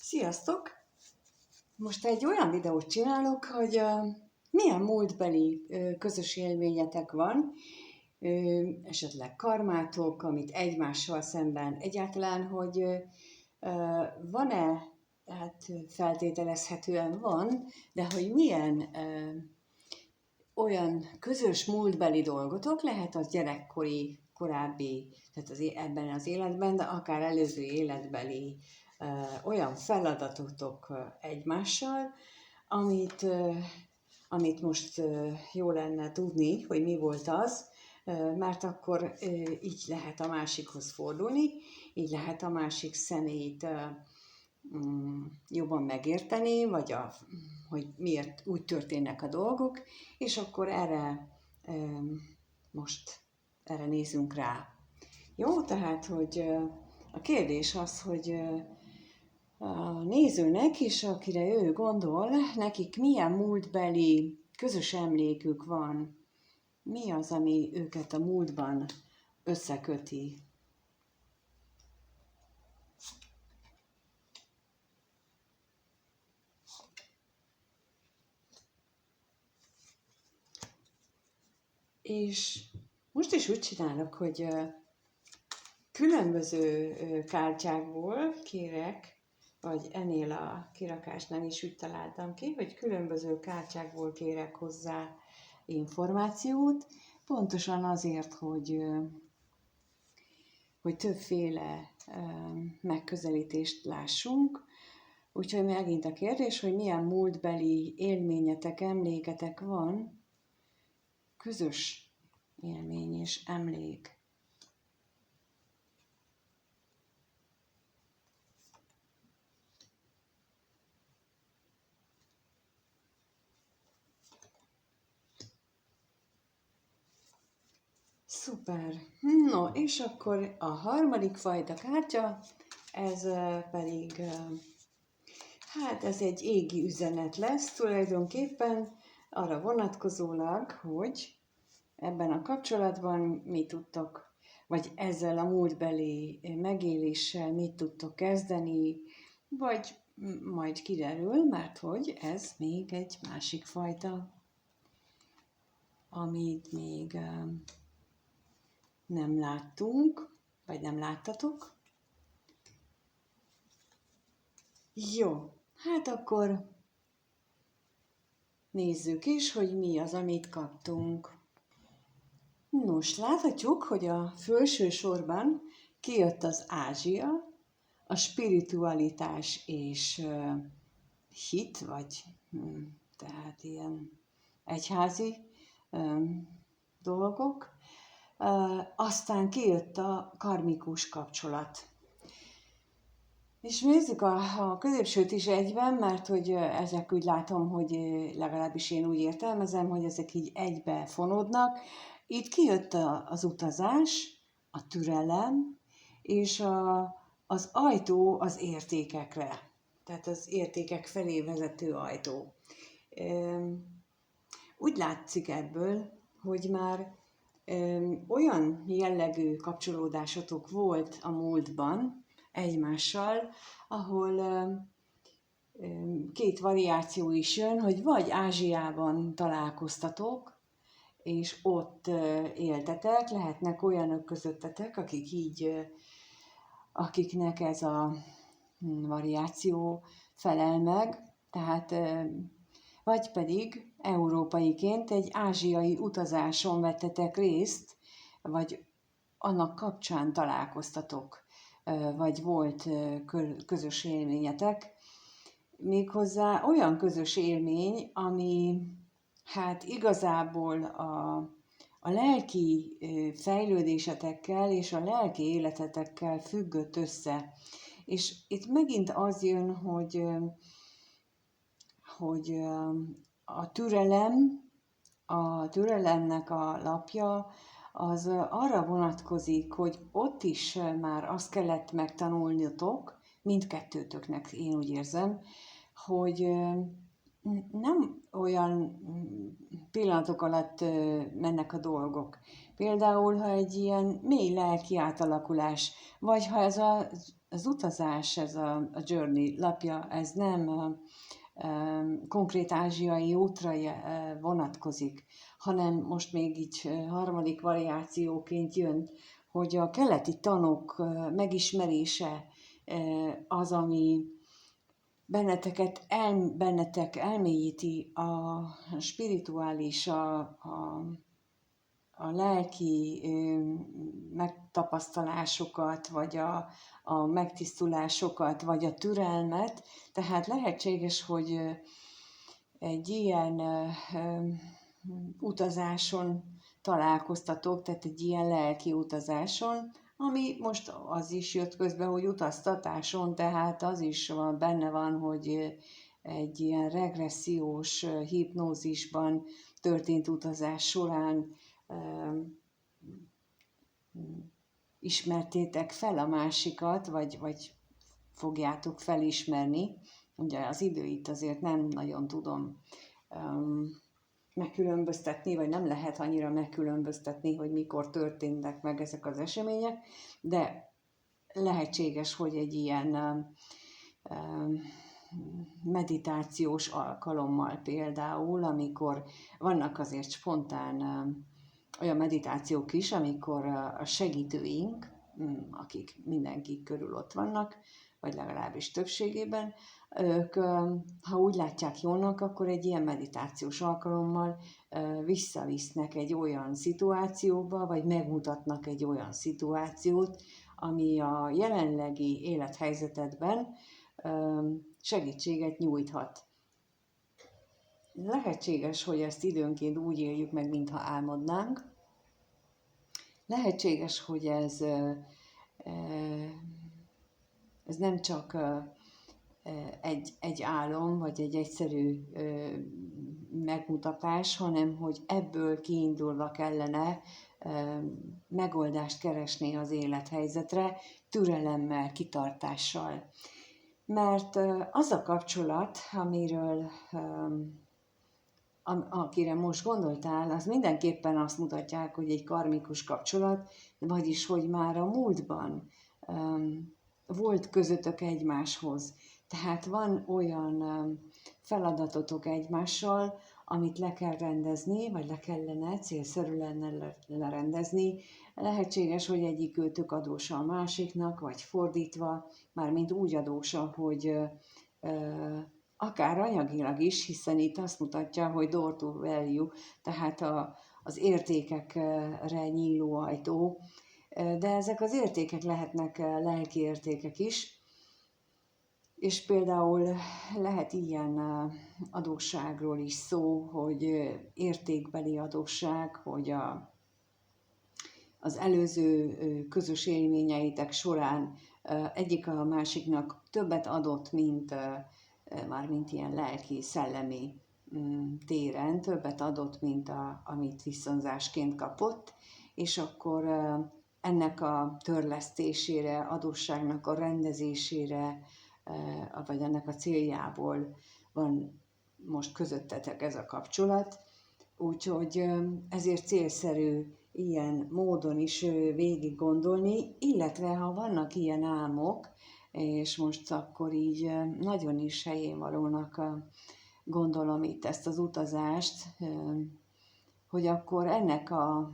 Sziasztok! Most egy olyan videót csinálok, hogy milyen múltbeli közös élményetek van, esetleg karmátok, amit egymással szemben egyáltalán, hogy van-e, hát feltételezhetően van, de hogy milyen olyan közös múltbeli dolgotok, lehet az gyerekkori, korábbi, tehát ebben az életben, de akár előző életbeli olyan feladatotok egymással, amit most jó lenne tudni, hogy mi volt az, mert akkor így lehet a másikhoz fordulni, így lehet a másik személyt jobban megérteni, vagy hogy miért úgy történnek a dolgok, és akkor most erre nézzünk rá. Jó, tehát, hogy a kérdés az, hogy a nézőnek is, akire ő gondol, nekik milyen múltbeli közös emlékük van, mi az, ami őket a múltban összeköti. És most is úgy csinálok, hogy különböző kártyákból kérek, vagy ennél a kirakásnál is úgy találtam ki, hogy különböző kártyákból kérek hozzá információt, pontosan azért, hogy többféle megközelítést lássunk. Úgyhogy megint a kérdés, hogy milyen múltbeli élményetek, emléketek van, közös élmény és emlék. Szuper! No, és akkor a harmadik fajta kártya, ez pedig, hát ez egy égi üzenet lesz tulajdonképpen, arra vonatkozólag, hogy ebben a kapcsolatban mit tudtok, vagy ezzel a múltbeli megéléssel mit tudtok kezdeni, vagy majd kiderül, mert hogy ez még egy másik fajta, amit még nem láttunk, vagy nem láttatok. Jó, hát akkor nézzük is, hogy mi az, amit kaptunk. Nos, láthatjuk, hogy a felső sorban kijött az Ázsia, a spiritualitás és hit, vagy tehát ilyen egyházi dolgok. Aztán kijött a karmikus kapcsolat. És nézzük a középsőt is egyben, mert hogy ezek úgy látom, hogy legalábbis én úgy értelmezem, hogy ezek így egybe fonódnak. Itt kijött az utazás, a türelem, és az ajtó az értékekre. Tehát az értékek felé vezető ajtó. Úgy látszik ebből, hogy már olyan jellegű kapcsolódásotok volt a múltban egymással, ahol két variáció is jön, hogy vagy Ázsiában találkoztatok, és ott éltetek, lehetnek olyanok közöttetek, akiknek ez a variáció felel meg, tehát vagy pedig európaiként egy ázsiai utazáson vettetek részt, vagy annak kapcsán találkoztatok, vagy volt közös élményetek. Méghozzá olyan közös élmény, ami hát igazából a lelki fejlődésetekkel és a lelki életetekkel függött össze. És itt megint az jön, hogy a türelemnek a lapja, az arra vonatkozik, hogy ott is már azt kellett megtanulnotok, mindkettőtöknek én úgy érzem, hogy nem olyan pillanatok alatt mennek a dolgok. Például, ha egy ilyen mély lelki átalakulás, vagy ha ez az utazás, ez a Journey lapja, ez nem konkrét ázsiai útra vonatkozik, hanem most még így harmadik variációként jön, hogy a keleti tanok megismerése az, ami bennetek elmélyíti a spirituális, a lelki megtapasztalásokat, vagy a megtisztulásokat, vagy a türelmet. Tehát lehetséges, hogy egy ilyen utazáson találkoztatok, tehát egy ilyen lelki utazáson, ami most az is jött közbe, hogy utaztatáson, tehát az is benne van, hogy egy ilyen regressziós hipnózisban történt utazás során ismertétek fel a másikat, vagy fogjátok felismerni. Ugye az időit azért nem nagyon tudom megkülönböztetni, vagy nem lehet annyira megkülönböztetni, hogy mikor történnek meg ezek az események, de lehetséges, hogy egy ilyen meditációs alkalommal például, amikor vannak azért spontán olyan meditációk is, amikor a segítőink, akik mindenki körül ott vannak, vagy legalábbis többségében, ők, ha úgy látják jónak, akkor egy ilyen meditációs alkalommal visszavisznek egy olyan szituációba, vagy megmutatnak egy olyan szituációt, ami a jelenlegi élethelyzetedben segítséget nyújthat. Lehetséges, hogy ezt időnként úgy éljük meg, mintha álmodnánk. Lehetséges, hogy ez nem csak egy álom, vagy egy egyszerű megmutatás, hanem hogy ebből kiindulva kellene megoldást keresni az élethelyzetre, türelemmel, kitartással. Mert az a kapcsolat, amiről akire most gondoltál, az mindenképpen azt mutatják, hogy egy karmikus kapcsolat, vagyis, hogy már a múltban volt közöttök egymáshoz. Tehát van olyan feladatotok egymással, amit le kell rendezni, vagy le kellene, célszerű lenne lerendezni. Lehetséges, hogy egyik őtök adósa a másiknak, vagy fordítva, mármint úgy adósa, hogy akár anyagilag is, hiszen itt azt mutatja, hogy door to value, tehát az értékekre nyíló ajtó, de ezek az értékek lehetnek lelki értékek is, és például lehet ilyen adósságról is szó, hogy értékbeli adósság, hogy az előző közös élményeitek során egyik a másiknak többet adott, mint mármint ilyen lelki, szellemi téren, többet adott, mint amit viszonzásként kapott, és akkor ennek a törlesztésére, adósságnak a rendezésére, vagy ennek a céljából van most közöttetek ez a kapcsolat, úgyhogy ezért célszerű ilyen módon is végig gondolni, illetve ha vannak ilyen álmok, és most akkor így nagyon is helyén valónak gondolom itt ezt az utazást, hogy akkor ennek a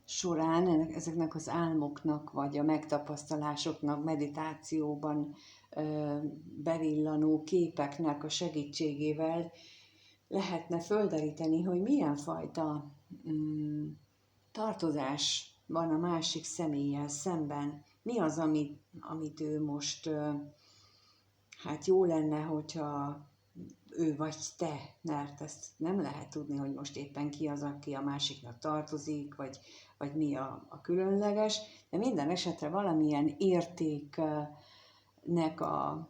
során, ezeknek az álmoknak, vagy a megtapasztalásoknak, meditációban bevillanó képeknek a segítségével lehetne földeríteni, hogy milyen fajta tartozás van a másik személlyel szemben. Mi az, amit ő most, hát jó lenne, hogyha ő vagy te, mert ezt nem lehet tudni, hogy most éppen ki az, aki a másiknak tartozik, vagy mi a különleges, de minden esetre valamilyen értéknek a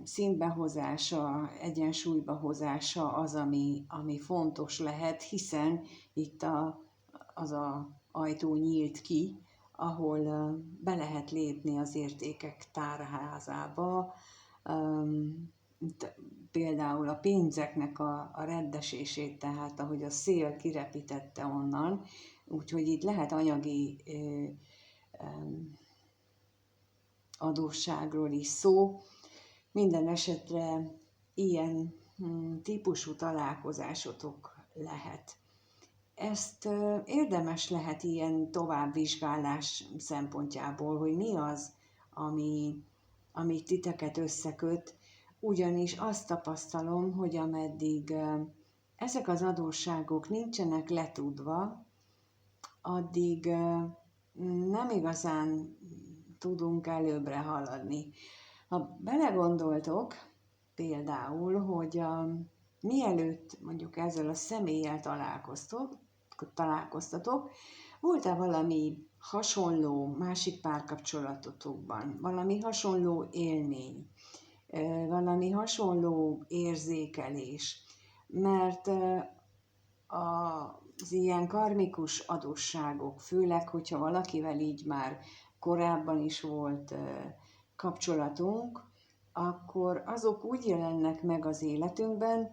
színbehozása, egyensúlyba hozása az, ami fontos lehet, hiszen itt az ajtó nyílt ki, ahol be lehet lépni az értékek tárházába, például a pénzeknek a reddesését, tehát ahogy a szél kirepítette onnan, úgyhogy itt lehet anyagi adósságról is szó. Minden esetre ilyen típusú találkozásotok lehet. Ezt érdemes lehet ilyen továbbvizsgálás szempontjából, hogy mi az, ami titeket összeköt, ugyanis azt tapasztalom, hogy ameddig ezek az adósságok nincsenek letudva, addig nem igazán tudunk előbbre haladni. Ha belegondoltok, például, hogy mielőtt mondjuk ezzel a személlyel találkoztatok, volt-e valami hasonló másik párkapcsolatotokban, valami hasonló élmény, valami hasonló érzékelés, mert az ilyen karmikus adósságok, főleg, hogyha valakivel így már korábban is volt kapcsolatunk, akkor azok úgy jelennek meg az életünkben,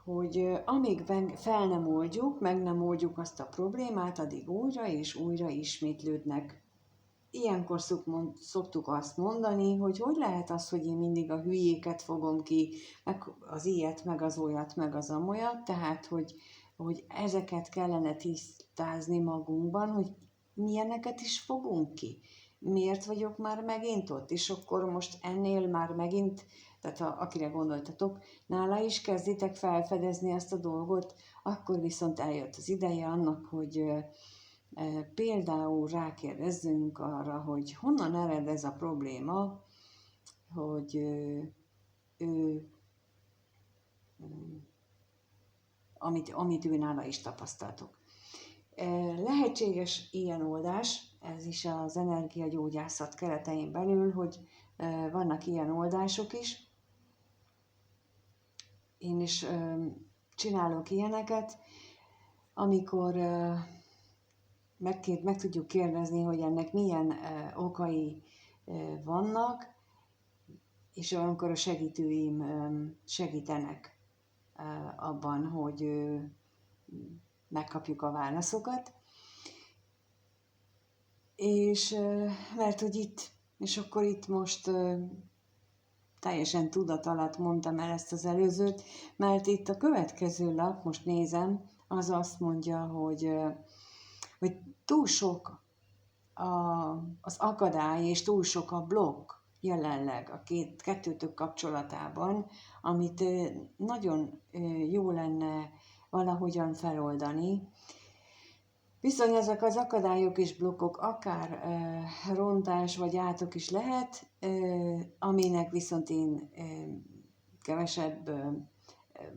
hogy amíg fel nem oldjuk, meg nem oldjuk azt a problémát, addig újra és újra ismétlődnek. Ilyenkor szoktuk azt mondani, hogy lehet az, hogy én mindig a hülyéket fogom ki, meg az ilyet, meg az olyat, meg az amolyat, tehát, hogy ezeket kellene tisztázni magunkban, hogy milyeneket is fogunk ki. Miért vagyok már megint ott? És akkor most ennél már megint, tehát akire gondoltatok, nála is kezditek felfedezni ezt a dolgot, akkor viszont eljött az ideje annak, hogy például rákérdezzünk arra, hogy honnan ered ez a probléma, hogy ő amit ő nála is tapasztaltok. Lehetséges ilyen oldás, ez is az energiagyógyászat keretein belül, hogy vannak ilyen oldások is. Én is csinálok ilyeneket, amikor meg tudjuk kérdezni, hogy ennek milyen okai vannak, és olyankor a segítőim segítenek abban, hogy megkapjuk a válaszokat. És mert hogy itt, és akkor itt most teljesen tudat alatt mondtam el ezt az előzőt, mert itt a következő lap, most nézem, az azt mondja, hogy túl sok az akadály, és túl sok a blokk jelenleg a kettőtök kapcsolatában, amit nagyon jó lenne valahogyan feloldani. Viszont ezek az akadályok és blokkok akár rontás vagy átok is lehet, aminek viszont én kevesebb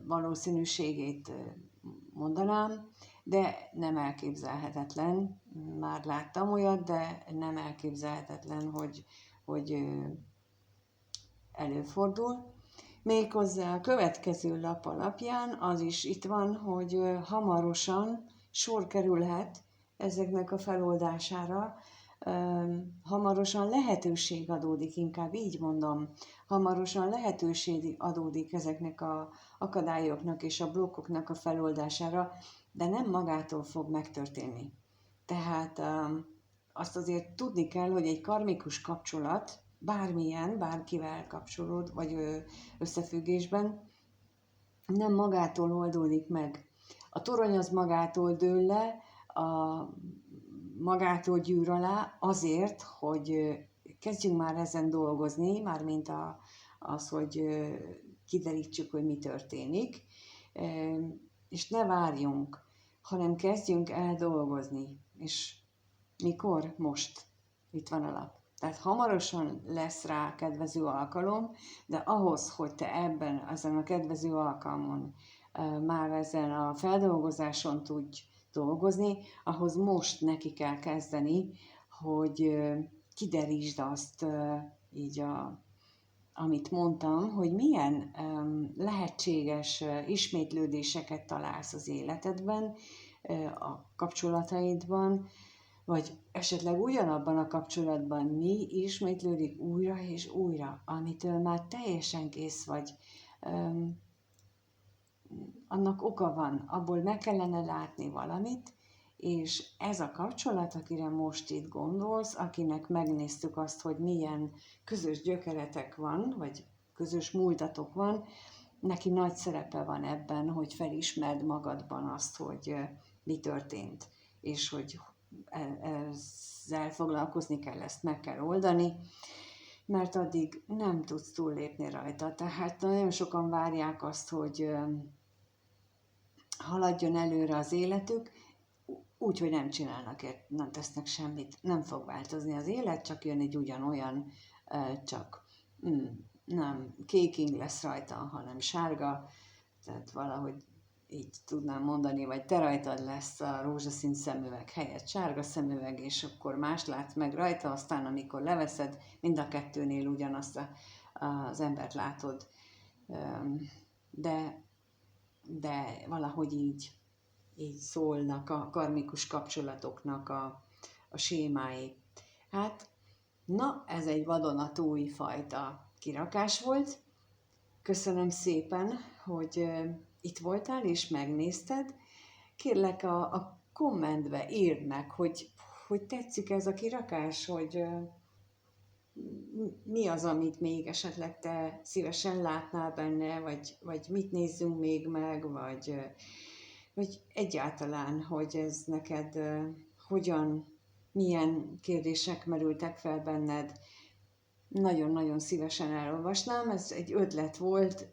valószínűségét mondanám, de nem elképzelhetetlen. Már láttam olyat, de nem elképzelhetetlen, hogy előfordul. Méghozzá a következő lap alapján az is itt van, hogy hamarosan sor kerülhet ezeknek a feloldására, hamarosan lehetőség adódik, inkább így mondom, hamarosan lehetőség adódik ezeknek az akadályoknak és a blokkoknak a feloldására, de nem magától fog megtörténni. Tehát azt azért tudni kell, hogy egy karmikus kapcsolat, bárkivel kapcsolód, vagy összefüggésben, nem magától oldódik meg. A torony az magától dől le, magától gyűr alá azért, hogy kezdjünk már ezen dolgozni, mármint az, hogy kiderítsük, hogy mi történik, és ne várjunk, hanem kezdjünk el dolgozni. És mikor? Most. Itt van a lap. Tehát hamarosan lesz rá kedvező alkalom, de ahhoz, hogy te ezen a kedvező alkalmon már ezen a feldolgozáson tudj dolgozni, ahhoz most neki kell kezdeni, hogy kiderítsd azt így amit mondtam, hogy milyen lehetséges ismétlődéseket találsz az életedben, a kapcsolataidban, vagy esetleg ugyanabban a kapcsolatban mi ismétlődik újra és újra, amitől már teljesen kész vagy. Annak oka van, abból meg kellene látni valamit, és ez a kapcsolat, akire most itt gondolsz, akinek megnéztük azt, hogy milyen közös gyökeretek van, vagy közös múltatok van, neki nagy szerepe van ebben, hogy felismerd magadban azt, hogy mi történt, és hogy ezzel foglalkozni kell, ezt meg kell oldani, mert addig nem tudsz túllépni rajta. Tehát nagyon sokan várják azt, hogy haladjon előre az életük, úgy, hogy nem csinálnak, nem tesznek semmit, nem fog változni az élet, csak jön egy ugyanolyan, csak nem kéking lesz rajta, hanem sárga, tehát valahogy így tudnám mondani, vagy te rajtad lesz a rózsaszín szemüveg helyett sárga szemüveg, és akkor más látsz meg rajta, aztán amikor leveszed, mind a kettőnél ugyanazt az embert látod, de valahogy így szólnak a karmikus kapcsolatoknak a sémái. Hát, na, ez egy vadonatúj fajta kirakás volt. Köszönöm szépen, hogy itt voltál és megnézted. Kérlek a kommentbe írd meg, hogy tetszik ez a kirakás, hogy mi az, amit még esetleg te szívesen látnál benne, vagy mit nézzünk még meg, vagy egyáltalán, hogy ez neked hogyan, milyen kérdések merültek fel benned. Nagyon-nagyon szívesen elolvasnám, ez egy ötlet volt,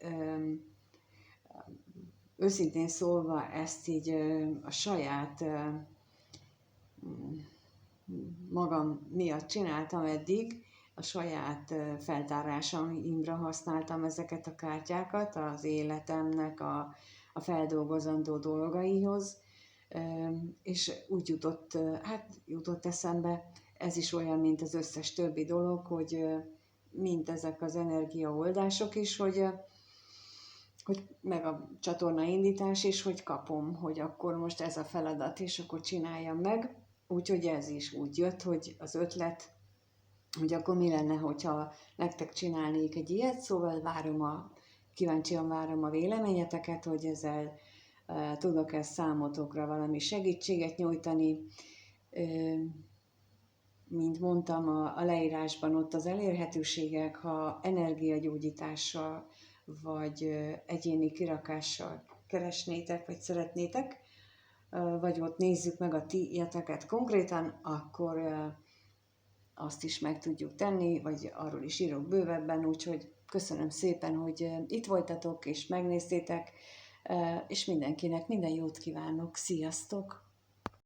őszintén szólva ezt így a saját magam miatt csináltam eddig, a saját feltárásaimra használtam ezeket a kártyákat, az életemnek a feldolgozandó dolgaihoz, és úgy jutott eszembe, ez is olyan, mint az összes többi dolog, hogy mint ezek az energiaoldások is, hogy meg a csatorna indítás is, hogy kapom, hogy akkor most ez a feladat, és akkor csináljam meg. Úgyhogy ez is úgy jött, hogy az ötlet, hogy akkor mi lenne, hogyha nektek csinálnék egy ilyet, szóval kíváncsian várom a véleményeteket, hogy ezzel tudok-e számotokra valami segítséget nyújtani. Mint mondtam, a leírásban ott az elérhetőségek, ha energiagyógyítással vagy egyéni kirakással keresnétek, vagy szeretnétek, vagy ott nézzük meg a ti ilyeteket konkrétan, akkor azt is meg tudjuk tenni, vagy arról is írok bővebben, úgyhogy köszönöm szépen, hogy itt voltatok és megnéztétek, és mindenkinek minden jót kívánok. Sziasztok!